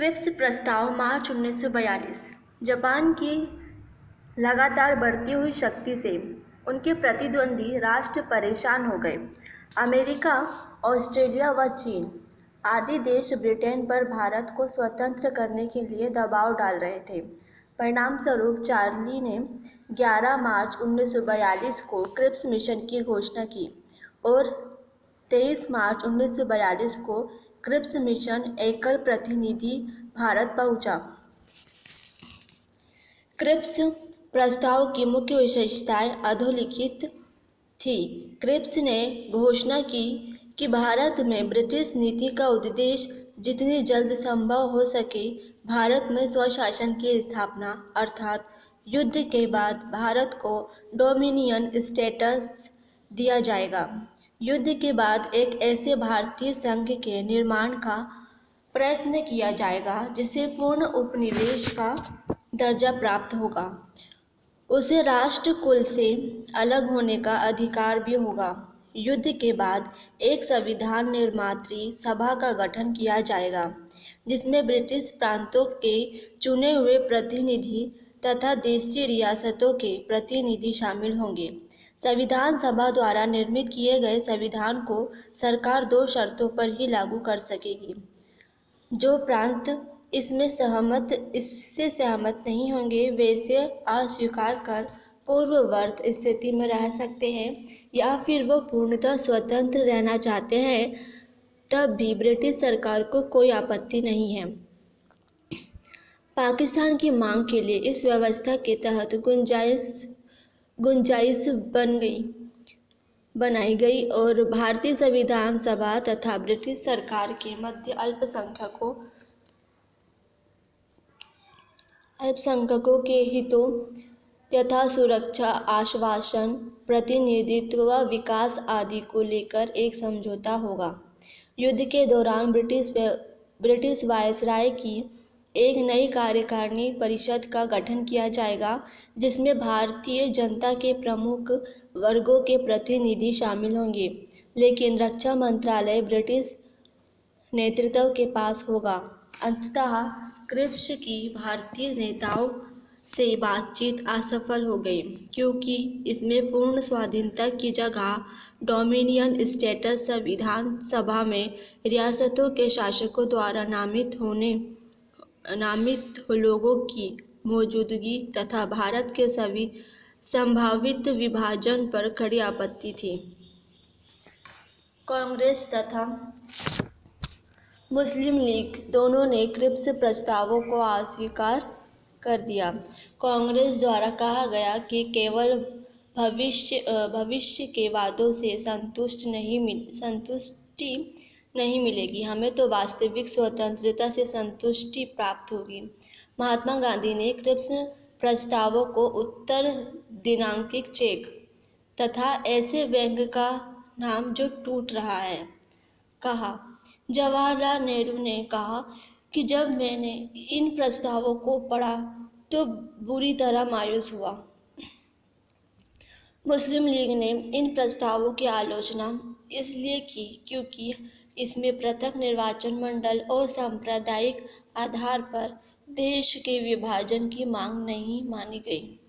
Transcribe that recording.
Cripps प्रस्ताव मार्च 1942। Japan की लगातार बढ़ती हुई शक्ति से उनके प्रतिद्वंदी राष्ट्र परेशान हो गए। अमेरिका, ऑस्ट्रेलिया व चीन आदि देश ब्रिटेन पर भारत को स्वतंत्र करने के लिए दबाव डाल रहे थे। परिणामस्वरूप चार्ली ने 11 मार्च 1942 को क्रिप्स मिशन की घोषणा की और 23 मार्च 1942 को क्रिप्स मिशन एकल प्रतिनिधि भारत पहुंचा। क्रिप्स प्रस्ताव की मुख्य विशेषताएं अधोलिखित थी। क्रिप्स ने घोषणा की कि भारत में ब्रिटिश नीति का उद्देश्य जितनी जल्द संभव हो सके भारत में स्वशासन की स्थापना अर्थात युद्ध के बाद भारत को डोमिनियन स्टेटस दिया जाएगा। युद्ध के बाद एक ऐसे भारतीय संघ के निर्माण का प्रयत्न किया जाएगा जिसे पूर्ण उपनिवेश का दर्जा प्राप्त होगा। उसे राष्ट्र कुल से अलग होने का अधिकार भी होगा। युद्ध के बाद एक संविधान निर्मात्री सभा का गठन किया जाएगा जिसमें ब्रिटिश प्रांतों के चुने हुए प्रतिनिधि तथा देशी रियासतों के प्रतिनिधि शामिल होंगे। संविधान सभा द्वारा निर्मित किए गए संविधान को सरकार 2 शर्तों पर ही लागू कर सकेगी। जो प्रांत इससे सहमत नहीं होंगे वे इसे अस्वीकार कर पूर्ववत स्थिति में रह सकते हैं, या फिर वो पूर्णतः स्वतंत्र रहना चाहते हैं, तब भी ब्रिटिश सरकार को कोई आपत्ति नहीं है। पाकिस्तान की मांग के लिए इस व्यवस्था के तहत गुंजाइश बनाई गई और भारतीय संविधान सभा तथा ब्रिटिश सरकार के मध्य अल्पसंख्यकों के हितों यथा सुरक्षा, आश्वासन, प्रतिनिधित्व व विकास आदि को लेकर एक समझौता होगा। युद्ध के दौरान ब्रिटिश वायसराय की एक नई कार्यकारिणी परिषद का गठन किया जाएगा जिसमें भारतीय जनता के प्रमुख वर्गों के प्रतिनिधि शामिल होंगे, लेकिन रक्षा मंत्रालय ब्रिटिश नेतृत्व के पास होगा। अंततः क्रिप्स की भारतीय नेताओं से बातचीत असफल हो गई क्योंकि इसमें पूर्ण स्वाधीनता की जगह डोमिनियन स्टेटस संविधान सभा में रियासतों के शासकों द्वारा नामित लोगों की मौजूदगी तथा भारत के सभी संभावित विभाजन पर खड़ी आपत्ति थी। कांग्रेस तथा मुस्लिम लीग दोनों ने क्रिप्स प्रस्तावों को अस्वीकार कर दिया। कांग्रेस द्वारा कहा गया कि केवल भविष्य के वादों से संतुष्टि नहीं मिलेगी, हमें तो वास्तविक स्वतंत्रता से संतुष्टि प्राप्त होगी। महात्मा गांधी ने क्रिप्स प्रस्तावों को उत्तर दिनांकित चेक तथा ऐसे बैंक का नाम जो टूट रहा है कहा। जवाहरलाल नेहरू ने कहा कि जब मैंने इन प्रस्तावों को पढ़ा तो बुरी तरह मायूस हुआ। मुस्लिम लीग ने इन प्रस्तावों की आलोचना इसलिए की क्योंकि इसमें पृथक निर्वाचन मंडल और सांप्रदायिक आधार पर देश के विभाजन की मांग नहीं मानी गई।